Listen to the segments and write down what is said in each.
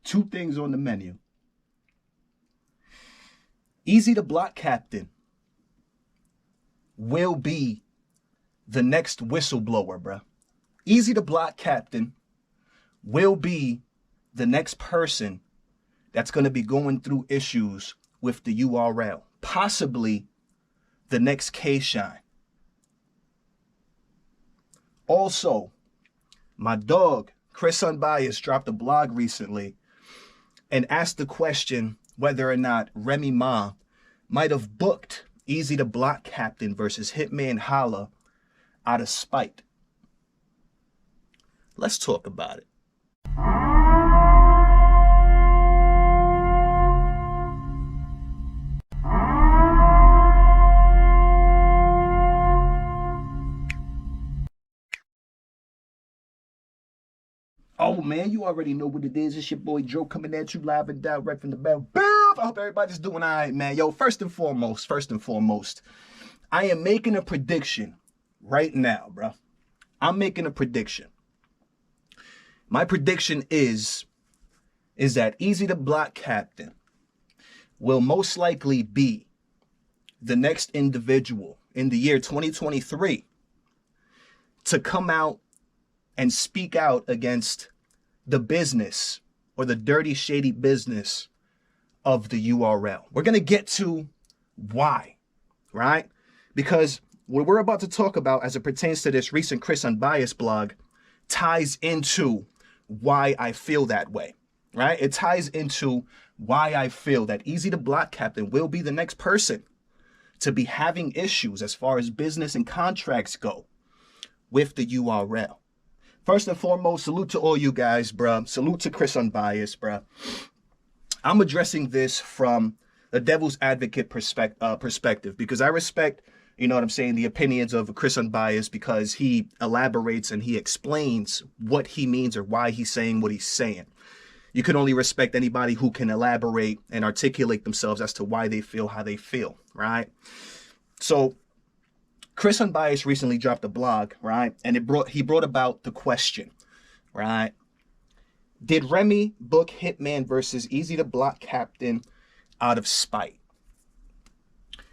Two things on the menu. Eazy the Block Captain will be the next whistleblower, bruh. Eazy the Block Captain will be the next person that's going to be going through issues with the URL. Possibly the next K-Shine. Also, my dog, Chris Unbiased, dropped a blog recently and asked the question whether or not Remy Ma might have booked Eazy the Block Captain versus Hitman Holla out of spite. Let's talk about it. Oh man, you already know what it is. It's your boy Joe coming at you live and direct from the bell. I hope everybody's doing all right, man. Yo, first and foremost, I am making a prediction right now, bro. I'm making a prediction. My prediction is that Eazy the Block Captain will most likely be the next individual in the year 2023 to come out and speak out against the business or the dirty, shady business of the URL. We're going to get to why, right? Because what we're about to talk about as it pertains to this recent Chris Unbiased blog ties into why I feel that way, right? It ties into why I feel that Eazy the Block Captain will be the next person to be having issues as far as business and contracts go with the URL. First and foremost, salute to all you guys, bruh. Salute to Chris Unbiased, bruh. I'm addressing this from the devil's advocate perspective because I respect, you know what I'm saying, the opinions of Chris Unbiased because he elaborates and he explains what he means or why he's saying what he's saying. You can only respect anybody who can elaborate and articulate themselves as to why they feel how they feel, right? So Chris Unbiased recently dropped a blog, right? And he brought about the question, right? Did Remy book Hitman versus Eazy the Block Captain out of spite?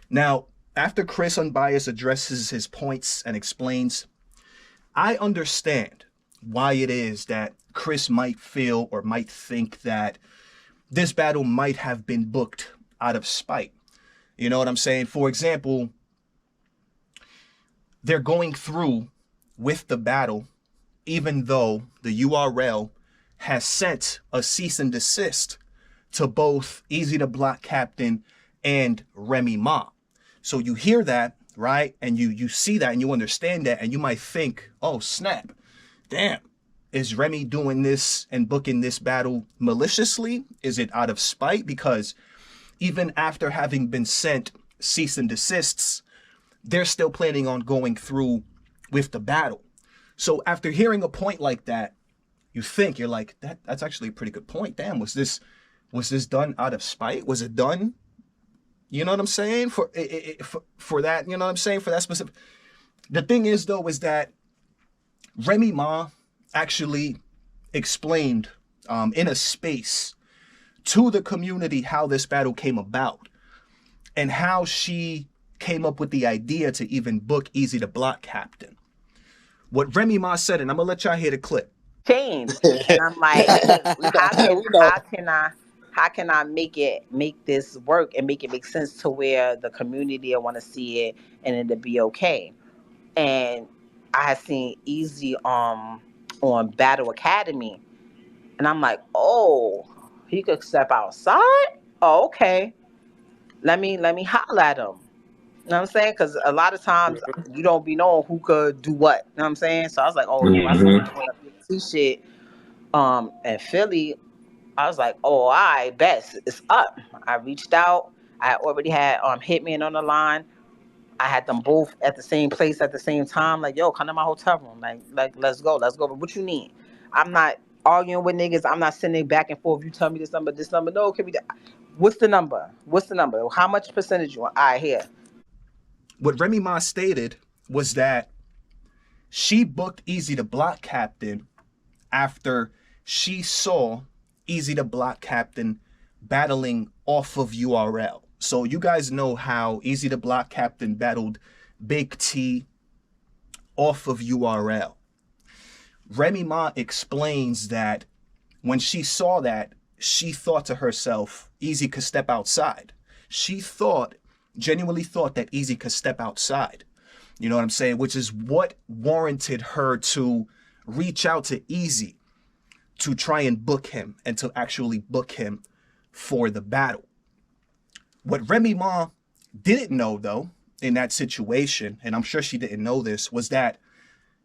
Now, after Chris Unbiased addresses his points and explains, I understand why it is that Chris might feel or might think that this battle might have been booked out of spite. You know what I'm saying? For example, they're going through with the battle, even though the URL has sent a cease and desist to both Eazy the Block Captain and Remy Ma. So you hear that, right? And you see that and you understand that and you might think, oh, snap. Damn, is Remy doing this and booking this battle maliciously? Is it out of spite? Because even after having been sent cease and desists, they're still planning on going through with the battle. So after hearing a point like that, you're like, that's actually a pretty good point. Damn, was this done out of spite? Was it done, you know what I'm saying, for that, you know what I'm saying, for that specific. The thing is though, is that Remy Ma actually explained in a space to the community how this battle came about and how she came up with the idea to even book Eazy the Block Captain. What Remy Ma said, and I'm gonna let y'all hear the clip. Changed. And I'm like, how can I make this work and make it make sense to where the community will want to see it and it'll be okay. And I had seen Eazy on Battle Academy, and I'm like, oh, he could step outside. Oh, okay. Let me holler at him. You know what I'm saying? Because a lot of times you don't be knowing who could do what. You know what I'm saying? So I was like, oh, I saw him doing a big shit in Philly. I was like, oh, I bet it's up. I reached out. I already had Hitman on the line. I had them both at the same place at the same time. Like, yo, come to my hotel room. Like, let's go. But what you need? I'm not arguing with niggas. I'm not sending back and forth. You tell me this number. No, can we? What's the number? How much percentage you want? All right, here. What Remy Ma stated was that she booked Eazy the Block Captain after she saw Eazy the Block Captain battling off of URL. So you guys know how Eazy the Block Captain battled Big T off of URL. Remy Ma explains that when she saw that, she thought to herself, Eazy could step outside. She genuinely thought that Eazy could step outside. You know what I'm saying? Which is what warranted her to reach out to Eazy to try and book him and to actually book him for the battle. What Remy Ma didn't know, though, in that situation, and I'm sure she didn't know this, was that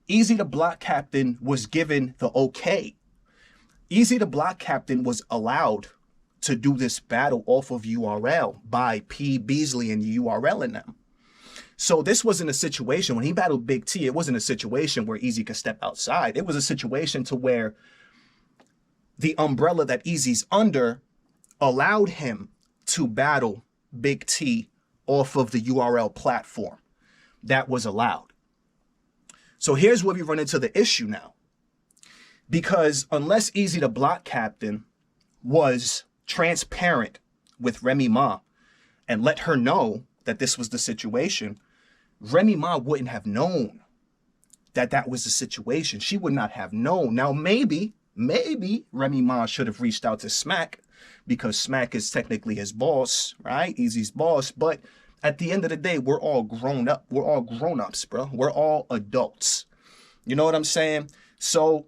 Eazy the Block Captain was given the okay. Eazy the Block Captain was allowed to do this battle off of URL by P. Beasley and URL and them. So this wasn't a situation, when he battled Big T, it wasn't a situation where Eazy could step outside. It was a situation to where the umbrella that Eazy's under allowed him to battle Big T off of the URL platform. That was allowed. So here's where we run into the issue now. Because unless Eazy the Block Captain was transparent with Remy Ma and let her know that this was the situation, Remy Ma wouldn't have known that that was the situation. She would not have known. Now, maybe Remy Ma should have reached out to Smack, because Smack is technically his boss, right? Eazy's boss. But at the end of the day, we're all grown up. We're all grown-ups, bro. We're all adults. You know what I'm saying? So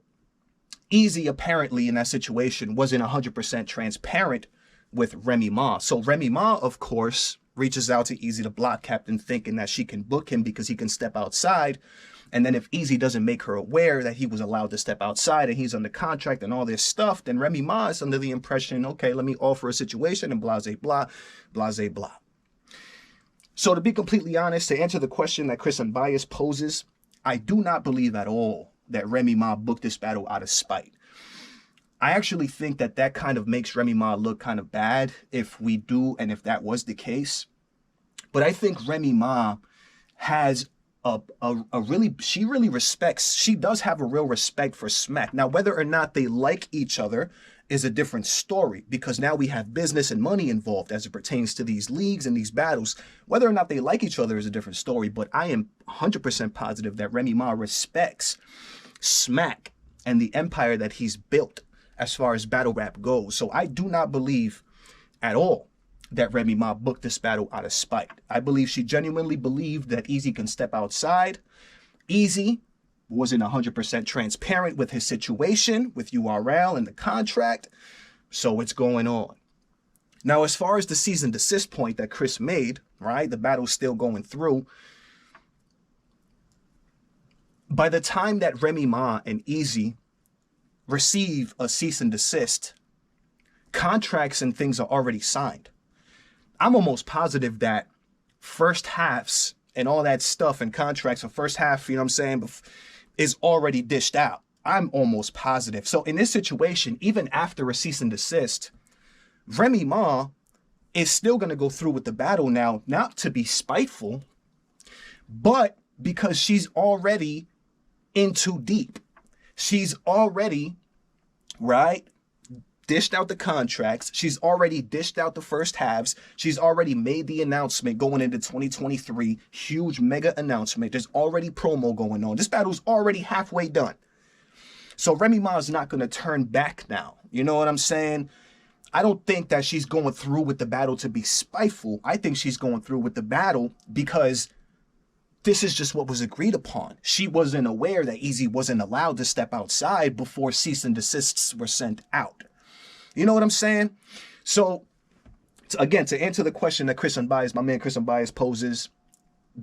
Eazy apparently in that situation wasn't 100% transparent with Remy Ma. So Remy Ma, of course, reaches out to Eazy the Block Captain thinking that she can book him because he can step outside. And then if Eazy doesn't make her aware that he was allowed to step outside and he's under contract and all this stuff, then Remy Ma is under the impression, okay, let me offer a situation and blase blah, blase blah. So to be completely honest, to answer the question that Chris Unbiased poses, I do not believe at all that Remy Ma booked this battle out of spite. I actually think that that kind of makes Remy Ma look kind of bad if we do, and if that was the case. But I think Remy Ma has she really respects, she does have a real respect for Smack. Now, whether or not they like each other is a different story, because now we have business and money involved as it pertains to these leagues and these battles. Whether or not they like each other is a different story, but I am 100% positive that Remy Ma respects Smack and the empire that he's built as far as battle rap goes. So I do not believe at all that Remy Ma booked this battle out of spite. I believe she genuinely believed that Eazy can step outside. Eazy wasn't 100% transparent with his situation with URL and the contract, so it's going on. Now, as far as the cease and desist point that Chris made, right, the battle's still going through. By the time that Remy Ma and Eazy receive a cease and desist, contracts and things are already signed. I'm almost positive that first halves and all that stuff and contracts for first half, you know what I'm saying, is already dished out. I'm almost positive. So in this situation, even after a cease and desist, Remy Ma is still going to go through with the battle now, not to be spiteful, but because she's already in too deep. She's already, right, dished out the contracts. She's already dished out the first halves. She's already made the announcement going into 2023. Huge mega announcement. There's already promo going on. This battle's already halfway done. So Remy Ma is not going to turn back now. You know what I'm saying? I don't think that she's going through with the battle to be spiteful. I think she's going through with the battle because this is just what was agreed upon. She wasn't aware that Eazy wasn't allowed to step outside before cease and desists were sent out. You know what I'm saying? So, again, to answer the question that Chris Unbiased, my man Chris Unbiased poses,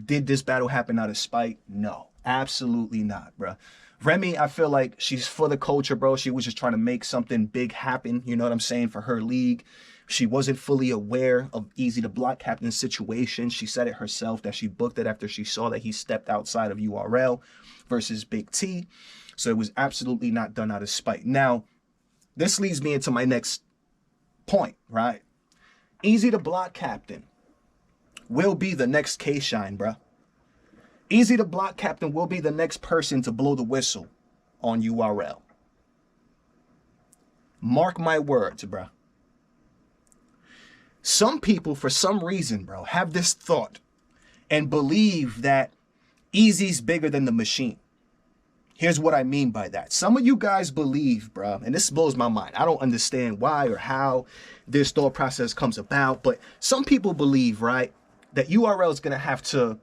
did this battle happen out of spite? No, absolutely not, bro. Remy, I feel like she's for the culture, bro. She was just trying to make something big happen, you know what I'm saying, for her league. She wasn't fully aware of Eazy the Block Captain's situation. She said it herself that she booked it after she saw that he stepped outside of URL versus Big T. So it was absolutely not done out of spite. Now, this leads me into my next point, right? Eazy the Block Captain will be the next K-Shine, bro. Eazy the Block Captain will be the next person to blow the whistle on URL. Mark my words, bro. Some people, for some reason, bro, have this thought and believe that Eazy's bigger than the machine. Here's what I mean by that. Some of you guys believe, bro, and this blows my mind. I don't understand why or how this thought process comes about, but some people believe, right, that URL is going to have to,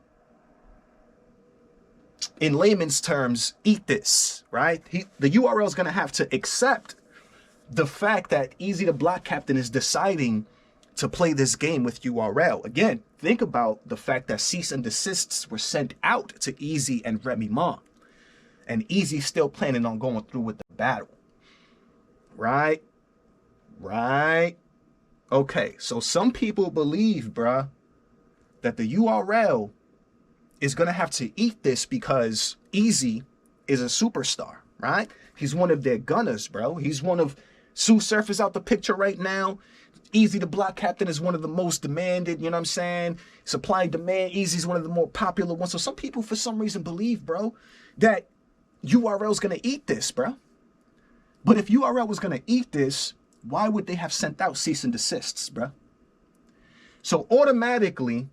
in layman's terms, eat this, right? The URL is going to have to accept the fact that Eazy the Block Captain is deciding to play this game with URL. Again, think about the fact that cease and desists were sent out to Eazy and Remy Ma. And Eazy's still planning on going through with the battle. Right? Right? Okay, so some people believe, bruh, that the URL is going to have to eat this because Eazy is a superstar, right? He's one of their gunners, bro. He's one of Sue Surface out the picture right now. Eazy the Block Captain is one of the most demanded, you know what I'm saying? Supply and demand. Eazy's one of the more popular ones. So some people, for some reason, believe, bro, that URL's gonna eat this, bro. But if URL was gonna eat this, why would they have sent out cease and desists, bro? So automatically,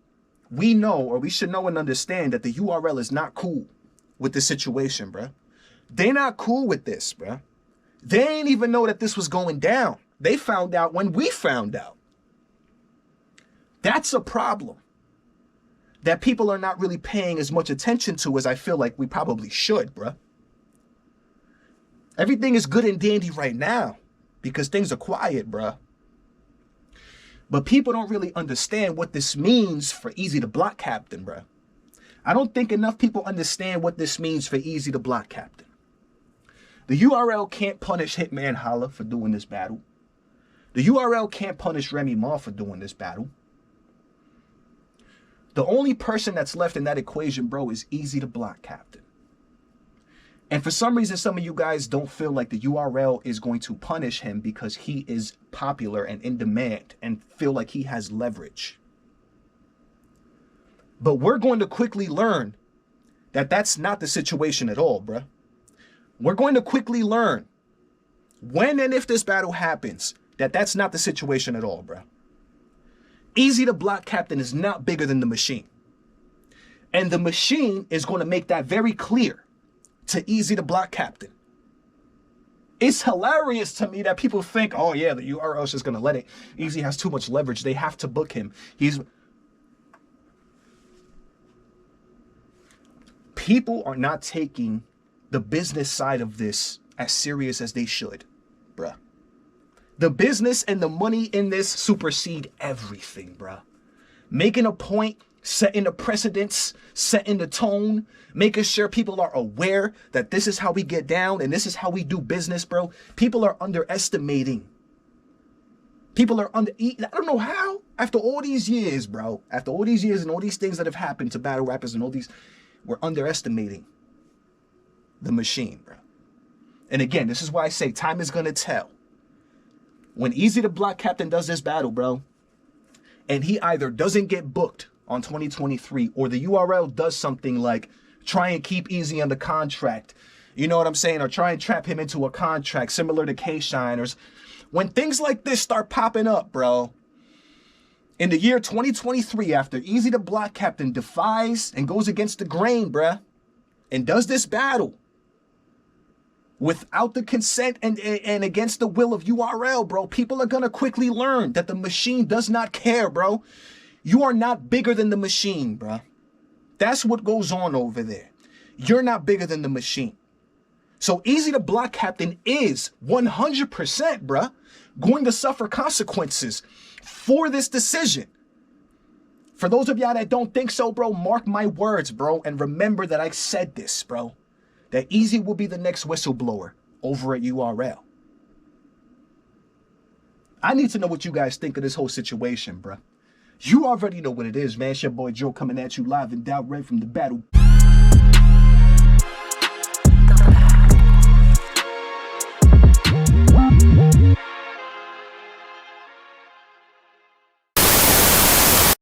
we know, or we should know and understand, that the URL is not cool with this situation, bro. They're not cool with this, bro. They ain't even know that this was going down. They found out when we found out. That's a problem that people are not really paying as much attention to as I feel like we probably should, bro. Everything is good and dandy right now because things are quiet, bruh. But people don't really understand what this means for Eazy the Block Captain, bruh. I don't think enough people understand what this means for Eazy the Block Captain. The URL can't punish Hitman Holla for doing this battle. The URL can't punish Remy Ma for doing this battle. The only person that's left in that equation, bro, is Eazy the Block Captain. And for some reason, some of you guys don't feel like the URL is going to punish him because he is popular and in demand and feel like he has leverage. But we're going to quickly learn that that's not the situation at all, bruh. We're going to quickly learn when and if this battle happens that that's not the situation at all, bruh. Eazy the Block Captain is not bigger than the machine. And the machine is going to make that very clear to Eazy the Block Captain. It's hilarious to me that people think, oh yeah, the URL is just going to let it. Eazy has too much leverage. They have to book him. People are not taking the business side of this as serious as they should, bruh. The business and the money in this supersede everything, bruh. Making a point, setting the precedence, setting the tone, making sure people are aware that this is how we get down and this is how we do business, bro. People are underestimating. I don't know how, after all these years, bro, after all these years and all these things that have happened to battle rappers and all these, we're underestimating the machine, bro. And again, this is why I say time is going to tell. When Eazy the Block Captain does this battle, bro, and he either doesn't get booked on 2023 or the URL does something like try and keep Eazy under contract, you know what I'm saying, or try and trap him into a contract similar to K-Shiners. When things like this start popping up, bro, in the year 2023, after Eazy the Block Captain defies and goes against the grain, bruh, and does this battle without the consent and against the will of URL, bro, people are going to quickly learn that the machine does not care, bro. You are not bigger than the machine, bro. That's what goes on over there. You're not bigger than the machine. So Eazy the Block Captain is 100%, bro, going to suffer consequences for this decision. For those of y'all that don't think so, bro, mark my words, bro, and remember that I said this, bro, that Eazy will be the next whistleblower over at URL. I need to know what you guys think of this whole situation, bro. You already know what it is, man. It's your boy Joe coming at you live and direct from the battle.